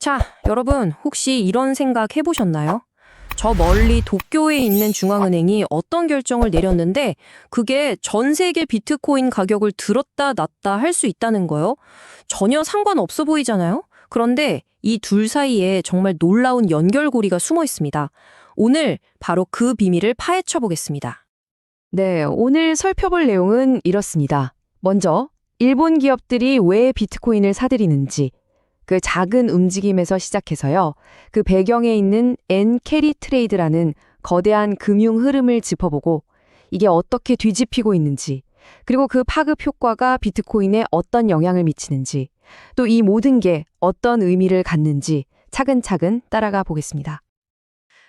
자, 여러분, 혹시 이런 생각 해보셨나요? 저 멀리 도쿄에 있는 중앙은행이 어떤 결정을 내렸는데 그게 전 세계 비트코인 가격을 들었다 놨다 할 수 있다는 거요? 전혀 상관없어 보이잖아요? 그런데 이 둘 사이에 정말 놀라운 연결고리가 숨어 있습니다. 오늘 바로 그 비밀을 파헤쳐 보겠습니다. 네, 오늘 살펴볼 내용은 이렇습니다. 먼저, 일본 기업들이 왜 비트코인을 사들이는지, 그 작은 움직임에서 시작해서요, 그 배경에 있는 엔캐리 트레이드라는 거대한 금융 흐름을 짚어보고, 이게 어떻게 뒤집히고 있는지, 그리고 그 파급 효과가 비트코인에 어떤 영향을 미치는지, 또 이 모든 게 어떤 의미를 갖는지 차근차근 따라가 보겠습니다.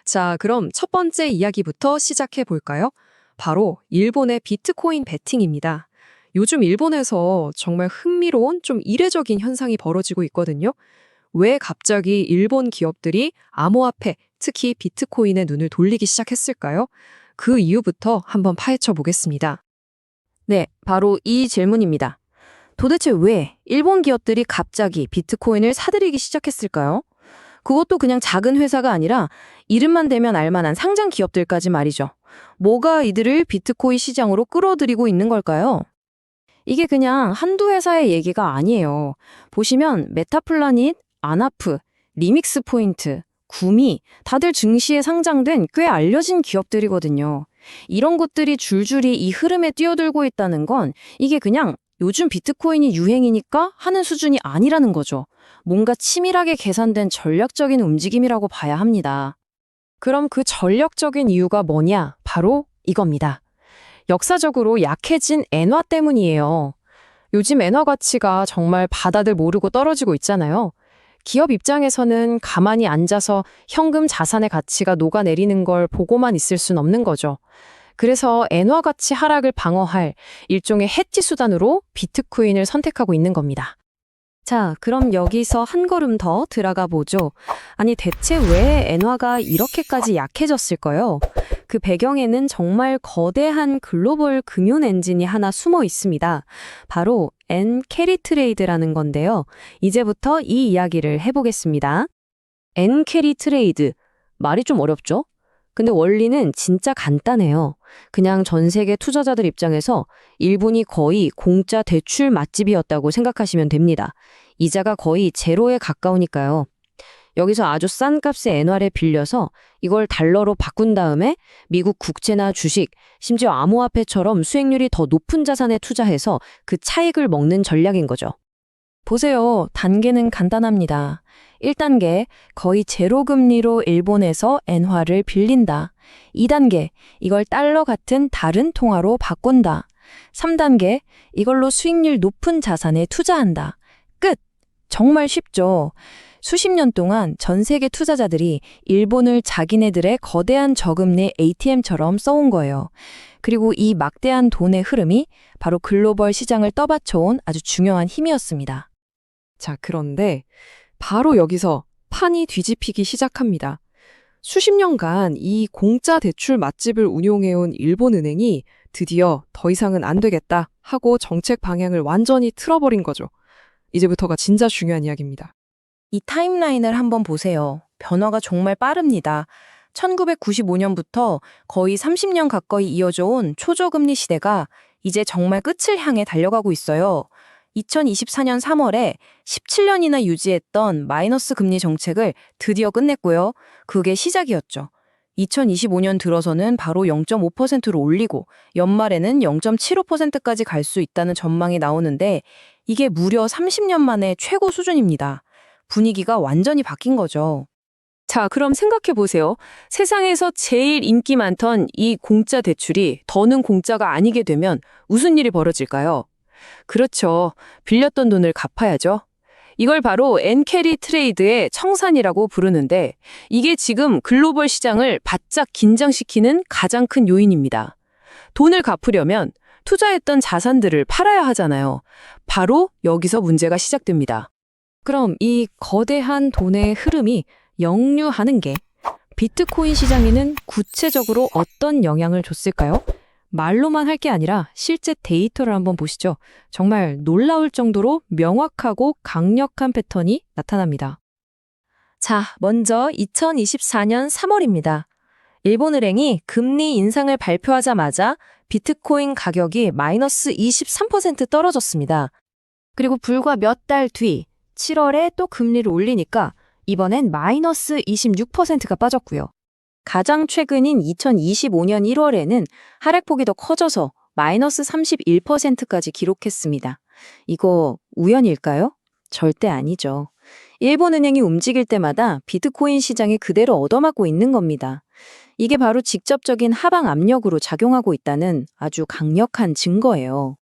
자, 그럼 첫 번째 이야기부터 시작해 볼까요? 바로 일본의 비트코인 베팅입니다. 요즘 일본에서 정말 흥미로운 좀 이례적인 현상이 벌어지고 있거든요. 왜 갑자기 일본 기업들이 암호화폐, 특히 비트코인에 눈을 돌리기 시작했을까요? 그 이유부터 한번 파헤쳐 보겠습니다. 네, 바로 이 질문입니다. 도대체 왜 일본 기업들이 갑자기 비트코인을 사들이기 시작했을까요? 그것도 그냥 작은 회사가 아니라 이름만 대면 알만한 상장 기업들까지 말이죠. 뭐가 이들을 비트코인 시장으로 끌어들이고 있는 걸까요? 이게 그냥 한두 회사의 얘기가 아니에요. 보시면 메타플라닛, 아나프, 리믹스 포인트, 구미 다들 증시에 상장된 꽤 알려진 기업들이거든요. 이런 것들이 줄줄이 이 흐름에 뛰어들고 있다는 건 이게 그냥 요즘 비트코인이 유행이니까 하는 수준이 아니라는 거죠. 뭔가 치밀하게 계산된 전략적인 움직임이라고 봐야 합니다. 그럼 그 전략적인 이유가 뭐냐? 바로 이겁니다. 역사적으로 약해진 엔화 때문이에요. 요즘 엔화 가치가 정말 바다들 모르고 떨어지고 있잖아요. 기업 입장에서는 가만히 앉아서 현금 자산의 가치가 녹아내리는 걸 보고만 있을 순 없는 거죠. 그래서 엔화 가치 하락을 방어할 일종의 해지 수단으로 비트코인을 선택하고 있는 겁니다. 자, 그럼 여기서 한 걸음 더 들어가 보죠. 아니, 대체 왜 엔화가 이렇게까지 약해졌을까요? 그 배경에는 정말 거대한 글로벌 금융 엔진이 하나 숨어 있습니다. 바로 엔캐리 트레이드라는 건데요. 이제부터 이 이야기를 해보겠습니다. 엔캐리 트레이드. 말이 좀 어렵죠? 근데 원리는 진짜 간단해요. 그냥 전 세계 투자자들 입장에서 일본이 거의 공짜 대출 맛집이었다고 생각하시면 됩니다. 이자가 거의 제로에 가까우니까요. 여기서 아주 싼 값의 엔화를 빌려서 이걸 달러로 바꾼 다음에 미국 국채나 주식, 심지어 암호화폐처럼 수익률이 더 높은 자산에 투자해서 그 차익을 먹는 전략인 거죠. 보세요. 단계는 간단합니다. 1단계, 거의 제로 금리로 일본에서 엔화를 빌린다. 2단계, 이걸 달러 같은 다른 통화로 바꾼다. 3단계, 이걸로 수익률 높은 자산에 투자한다. 끝! 정말 쉽죠? 수십 년 동안 전 세계 투자자들이 일본을 자기네들의 거대한 저금리 ATM처럼 써온 거예요. 그리고 이 막대한 돈의 흐름이 바로 글로벌 시장을 떠받쳐온 아주 중요한 힘이었습니다. 자, 그런데 바로 여기서 판이 뒤집히기 시작합니다. 수십 년간 이 공짜 대출 맛집을 운용해온 일본은행이 드디어 더 이상은 안 되겠다 하고 정책 방향을 완전히 틀어버린 거죠. 이제부터가 진짜 중요한 이야기입니다. 이 타임라인을 한번 보세요. 변화가 정말 빠릅니다. 1995년부터 거의 30년 가까이 이어져 온 초저금리 시대가 이제 정말 끝을 향해 달려가고 있어요. 2024년 3월에 17년이나 유지했던 마이너스 금리 정책을 드디어 끝냈고요. 그게 시작이었죠. 2025년 들어서는 바로 0.5%로 올리고 연말에는 0.75%까지 갈 수 있다는 전망이 나오는데 이게 무려 30년 만에 최고 수준입니다. 분위기가 완전히 바뀐 거죠. 자, 그럼 생각해 보세요. 세상에서 제일 인기 많던 이 공짜 대출이 더는 공짜가 아니게 되면 무슨 일이 벌어질까요? 그렇죠. 빌렸던 돈을 갚아야죠. 이걸 바로 엔캐리 트레이드의 청산이라고 부르는데 이게 지금 글로벌 시장을 바짝 긴장시키는 가장 큰 요인입니다. 돈을 갚으려면 투자했던 자산들을 팔아야 하잖아요. 바로 여기서 문제가 시작됩니다. 그럼 이 거대한 돈의 흐름이 역류하는 게 비트코인 시장에는 구체적으로 어떤 영향을 줬을까요? 말로만 할 게 아니라 실제 데이터를 한번 보시죠. 정말 놀라울 정도로 명확하고 강력한 패턴이 나타납니다. 자, 먼저 2024년 3월입니다. 일본은행이 금리 인상을 발표하자마자 비트코인 가격이 마이너스 23% 떨어졌습니다. 그리고 불과 몇 달 뒤 7월에 또 금리를 올리니까 이번엔 마이너스 26%가 빠졌고요. 가장 최근인 2025년 1월에는 하락폭이 더 커져서 마이너스 31%까지 기록했습니다. 이거 우연일까요? 절대 아니죠. 일본은행이 움직일 때마다 비트코인 시장이 그대로 얻어맞고 있는 겁니다. 이게 바로 직접적인 하방 압력으로 작용하고 있다는 아주 강력한 증거예요.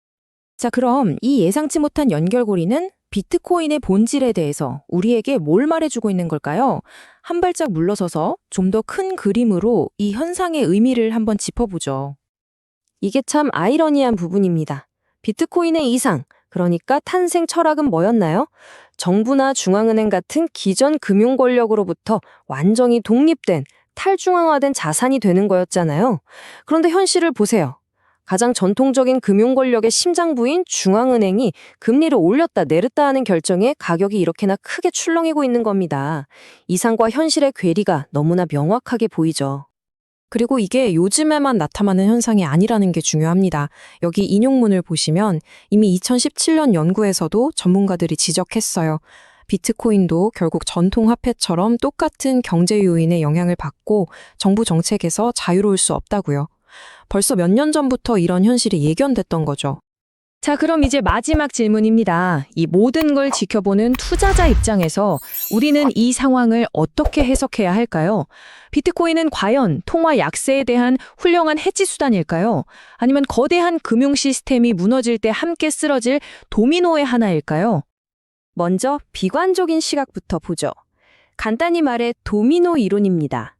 자, 그럼 이 예상치 못한 연결고리는 비트코인의 본질에 대해서 우리에게 뭘 말해주고 있는 걸까요? 한 발짝 물러서서 좀 더 큰 그림으로 이 현상의 의미를 한번 짚어보죠. 이게 참 아이러니한 부분입니다. 비트코인의 이상, 그러니까 탄생 철학은 뭐였나요? 정부나 중앙은행 같은 기존 금융 권력으로부터 완전히 독립된 탈중앙화된 자산이 되는 거였잖아요. 그런데 현실을 보세요. 가장 전통적인 금융 권력의 심장부인 중앙은행이 금리를 올렸다 내렸다 하는 결정에 가격이 이렇게나 크게 출렁이고 있는 겁니다. 이상과 현실의 괴리가 너무나 명확하게 보이죠. 그리고 이게 요즘에만 나타나는 현상이 아니라는 게 중요합니다. 여기 인용문을 보시면 이미 2017년 연구에서도 전문가들이 지적했어요. 비트코인도 결국 전통 화폐처럼 똑같은 경제 요인의 영향을 받고 정부 정책에서 자유로울 수 없다고요. 벌써 몇 년 전부터 이런 현실이 예견됐던 거죠. 자, 그럼 이제 마지막 질문입니다. 이 모든 걸 지켜보는 투자자 입장에서 우리는 이 상황을 어떻게 해석해야 할까요? 비트코인은 과연 통화 약세에 대한 훌륭한 해지 수단일까요? 아니면 거대한 금융 시스템이 무너질 때 함께 쓰러질 도미노의 하나일까요? 먼저 비관적인 시각부터 보죠. 간단히 말해 도미노 이론입니다.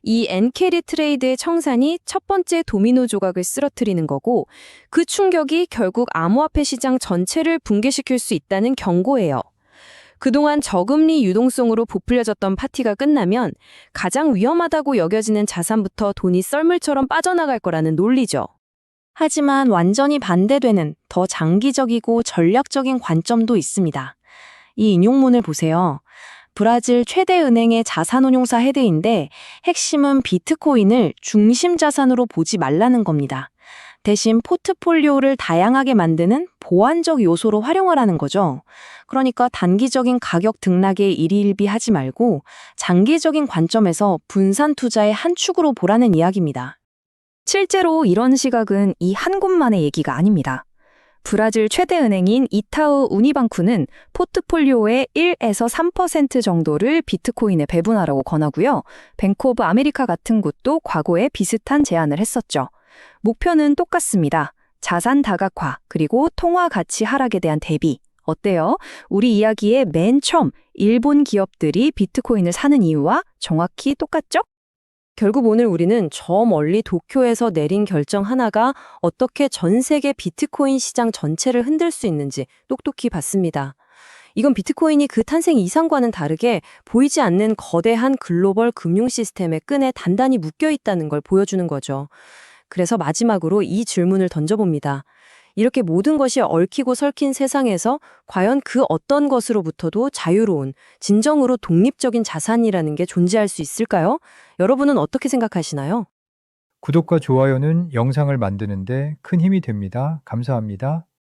이 엔캐리 트레이드의 청산이 첫 번째 도미노 조각을 쓰러뜨리는 거고 그 충격이 결국 암호화폐 시장 전체를 붕괴시킬 수 있다는 경고예요. 그동안 저금리 유동성으로 부풀려졌던 파티가 끝나면 가장 위험하다고 여겨지는 자산부터 돈이 썰물처럼 빠져나갈 거라는 논리죠. 하지만 완전히 반대되는 더 장기적이고 전략적인 관점도 있습니다. 이 인용문을 보세요. 브라질 최대 은행의 자산운용사 헤드인데 핵심은 비트코인을 중심 자산으로 보지 말라는 겁니다. 대신 포트폴리오를 다양하게 만드는 보완적 요소로 활용하라는 거죠. 그러니까 단기적인 가격 등락에 일희일비하지 말고 장기적인 관점에서 분산 투자의 한 축으로 보라는 이야기입니다. 실제로 이런 시각은 이 한 곳만의 얘기가 아닙니다. 브라질 최대 은행인 이타우 우니방쿠는 포트폴리오의 1에서 3% 정도를 비트코인에 배분하라고 권하고요. 뱅크 오브 아메리카 같은 곳도 과거에 비슷한 제안을 했었죠. 목표는 똑같습니다. 자산 다각화, 그리고 통화 가치 하락에 대한 대비. 어때요? 우리 이야기의 맨 처음 일본 기업들이 비트코인을 사는 이유와 정확히 똑같죠? 결국 오늘 우리는 저 멀리 도쿄에서 내린 결정 하나가 어떻게 전 세계 비트코인 시장 전체를 흔들 수 있는지 똑똑히 봤습니다. 이건 비트코인이 그 탄생 이상과는 다르게 보이지 않는 거대한 글로벌 금융 시스템의 끈에 단단히 묶여 있다는 걸 보여주는 거죠. 그래서 마지막으로 이 질문을 던져봅니다. 이렇게 모든 것이 얽히고 설킨 세상에서 과연 그 어떤 것으로부터도 자유로운, 진정으로 독립적인 자산이라는 게 존재할 수 있을까요? 여러분은 어떻게 생각하시나요? 구독과 좋아요는 영상을 만드는데 큰 힘이 됩니다. 감사합니다.